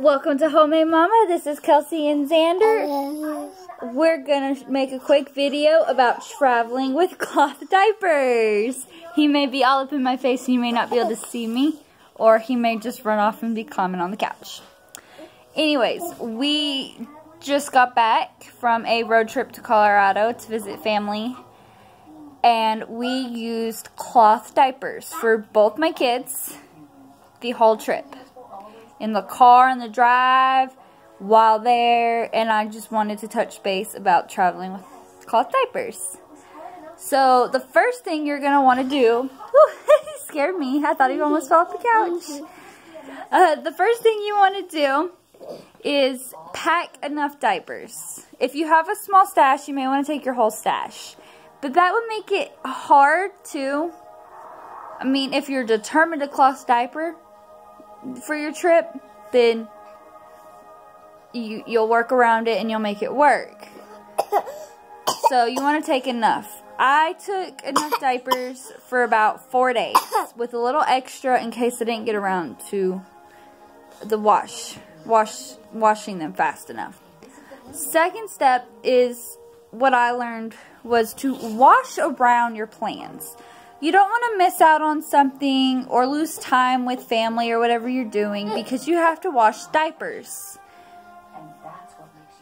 Welcome to Homemade Mama. This is Kelsey and Xander. We're going to make a quick video about traveling with cloth diapers. He may be all up in my face and you may not be able to see me, or he may just run off and be climbing on the couch. Anyways, we just got back from a road trip to Colorado to visit family, and we used cloth diapers for both my kids the whole trip. In the car, on the drive, while there, and I just wanted to touch base about traveling with cloth diapers. So, the first thing you're going to want to do, he scared me, I thought he almost fell off the couch. The first thing you want to do is pack enough diapers. If you have a small stash, you may want to take your whole stash. But that would make it hard to, I mean, if you're determined to cloth diaper for your trip, then you'll work around it and you'll make it work. So you want to take enough. I took enough diapers for about 4 days with a little extra in case I didn't get around to the washing them fast enough. Second step is what I learned was to wash around your plans. You don't want to miss out on something or lose time with family or whatever you're doing because you have to wash diapers.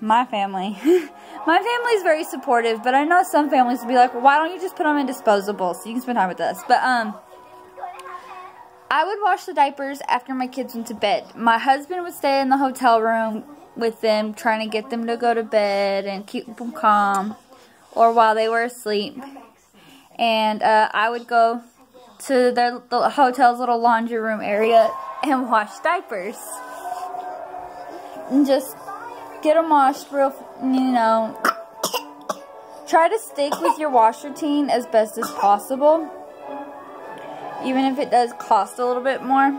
My family. My family is very supportive, but I know some families will be like, well, why don't you just put them in disposable so you can spend time with us? But I would wash the diapers after my kids went to bed. My husband would stay in the hotel room with them, trying to get them to go to bed and keep them calm, or while they were asleep. And I would go to the hotel's little laundry room area and wash diapers. And just get them washed real, try to stick with your wash routine as best as possible. Even if it does cost a little bit more.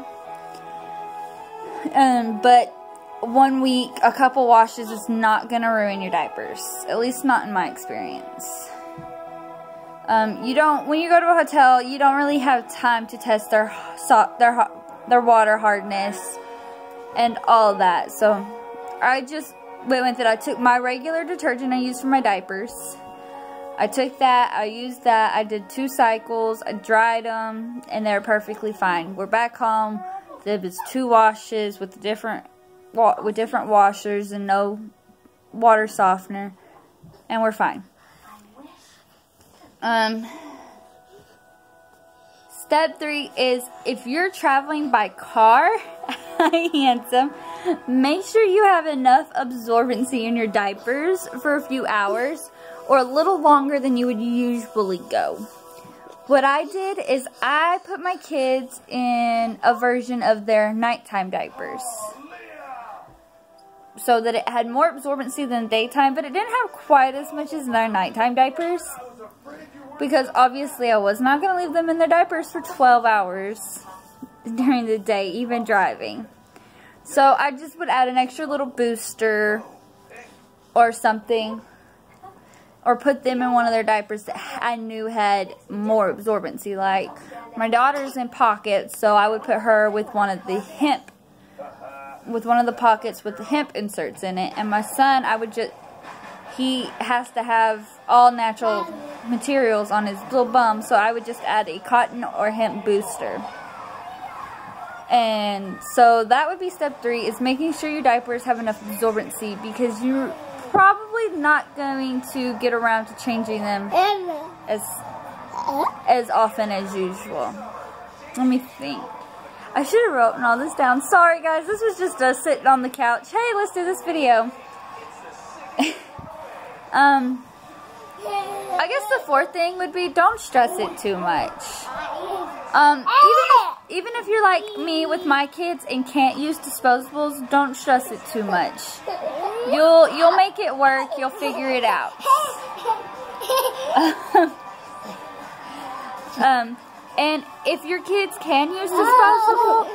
But 1 week, a couple washes is not going to ruin your diapers. At least not in my experience. When you go to a hotel, you don't really have time to test their water hardness and all that. So I just went with it. I took my regular detergent I use for my diapers. I took that, I used that, I did 2 cycles, I dried them, and they're perfectly fine. We're back home. There was 2 washes with different washers and no water softener, and we're fine. Step 3 is if you're traveling by car, handsome, make sure you have enough absorbency in your diapers for a few hours or a little longer than you would usually go. What I did is I put my kids in a version of their nighttime diapers so that it had more absorbency than daytime, but it didn't have quite as much as their nighttime diapers. Because obviously I was not going to leave them in their diapers for 12 hours during the day, even driving. So I just would add an extra little booster or something. Or put them in one of their diapers that I knew had more absorbency. Like my daughter's in pockets, so I would put her with one of the pockets with the hemp inserts in it. And my son, he has to have all natural materials on his little bum, so I would just add a cotton or hemp booster. And so that would be step 3, is making sure your diapers have enough absorbency, because you're probably not going to get around to changing them as often as usual. Let me think. I should have written all this down. Sorry guys, this was just us sitting on the couch. Hey, let's do this video. I guess the 4th thing would be don't stress it too much. Even if you're like me with my kids and can't use disposables, don't stress it too much. You'll make it work. You'll figure it out. And if your kids can use disposable,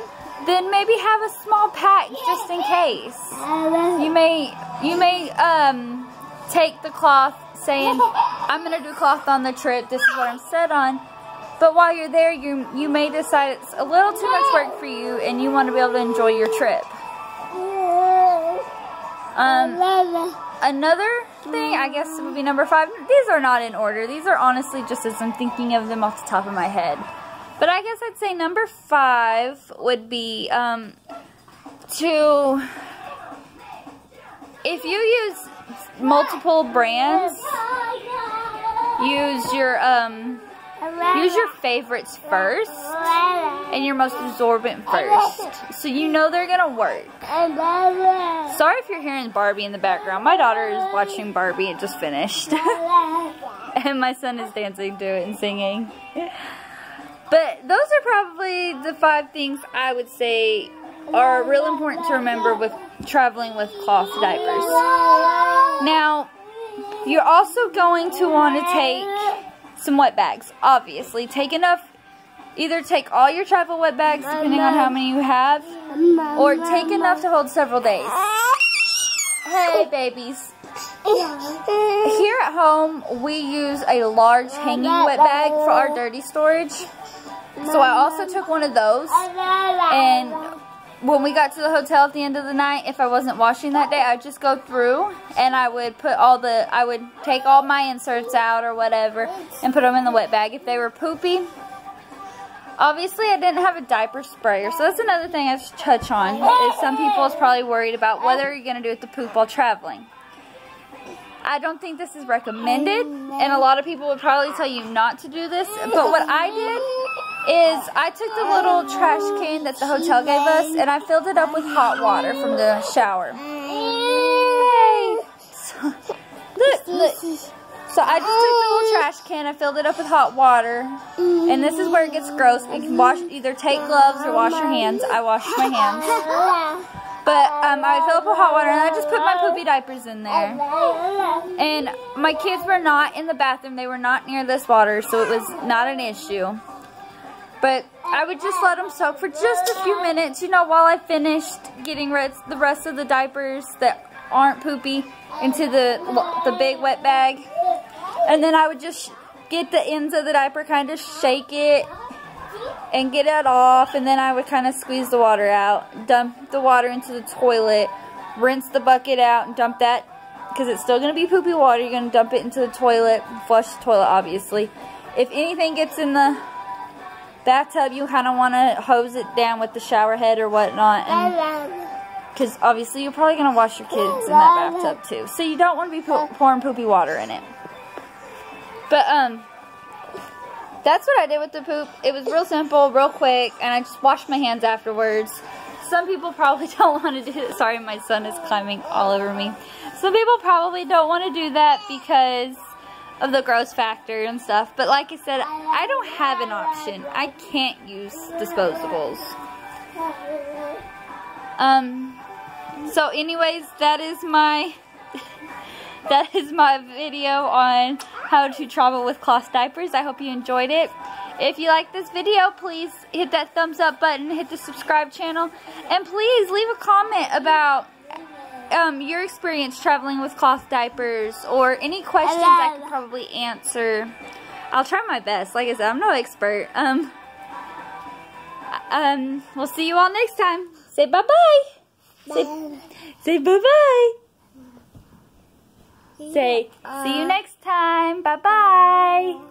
then maybe have a small pack just in case. You may take the cloth, saying, I'm going to do cloth on the trip. This is what I'm set on. But while you're there, you may decide it's a little too much work for you and you want to be able to enjoy your trip. Another thing, I guess, would be number 5. These are not in order. These are honestly just as I'm thinking of them off the top of my head. But I guess I'd say number 5 would be if you use multiple brands, use your favorites first and your most absorbent first, so you know they're gonna work. Sorry if you're hearing Barbie in the background. My daughter is watching Barbie. It just finished. And my son is dancing to it and singing. But those are probably the 5 things I would say are real important to remember with traveling with cloth diapers. Now, you're also going to want to take some wet bags. Obviously, take enough. Either take all your travel wet bags, depending on how many you have, or take enough to hold several days. Hey, babies. Here at home, we use a large hanging wet bag for our dirty storage. So I also took one of those, and when we got to the hotel at the end of the night, if I wasn't washing that day, I'd just go through and I would take all my inserts out or whatever and put them in the wet bag if they were poopy. Obviously, I didn't have a diaper sprayer, so that's another thing I should touch on. Is some people is probably worried about what are you going to do with the poop while traveling. I don't think this is recommended, and a lot of people would probably tell you not to do this, but what I did is I took the little trash can that the hotel gave us and I filled it up with hot water from the shower. Look. So I just took the little trash can, I filled it up with hot water, and this is where it gets gross. You can either take gloves or wash your hands. I washed my hands. But I filled up with hot water and I just put my poopy diapers in there. And my kids were not in the bathroom. They were not near this water, so it was not an issue. But I would just let them soak for just a few minutes, you know, while I finished getting the rest of the diapers that aren't poopy into the big wet bag. And then I would just get the ends of the diaper, kind of shake it and get it off. And then I would kind of squeeze the water out, dump the water into the toilet, rinse the bucket out and dump that, because it's still going to be poopy water. You're going to dump it into the toilet, flush the toilet obviously. If anything gets in the bathtub, you kind of want to hose it down with the shower head or whatnot, because obviously you're probably going to wash your kids in that bathtub too, so you don't want to be pouring poopy water in it. But that's what I did with the poop. It was real simple, real quick, and I just washed my hands afterwards. Some people probably don't want to do that. Sorry, my son is climbing all over me. Some people probably don't want to do that because of the gross factor and stuff, but like I said, I don't have an option. I can't use disposables. So anyways, that is my video on how to travel with cloth diapers. I hope you enjoyed it. If you like this video, please hit that thumbs up button, hit the subscribe channel, and please leave a comment about your experience traveling with cloth diapers, or any questions I could probably answer. I'll try my best. Like I said, I'm no expert. We'll see you all next time. Say bye-bye. Say bye-bye. Say, see you next time. Bye-bye.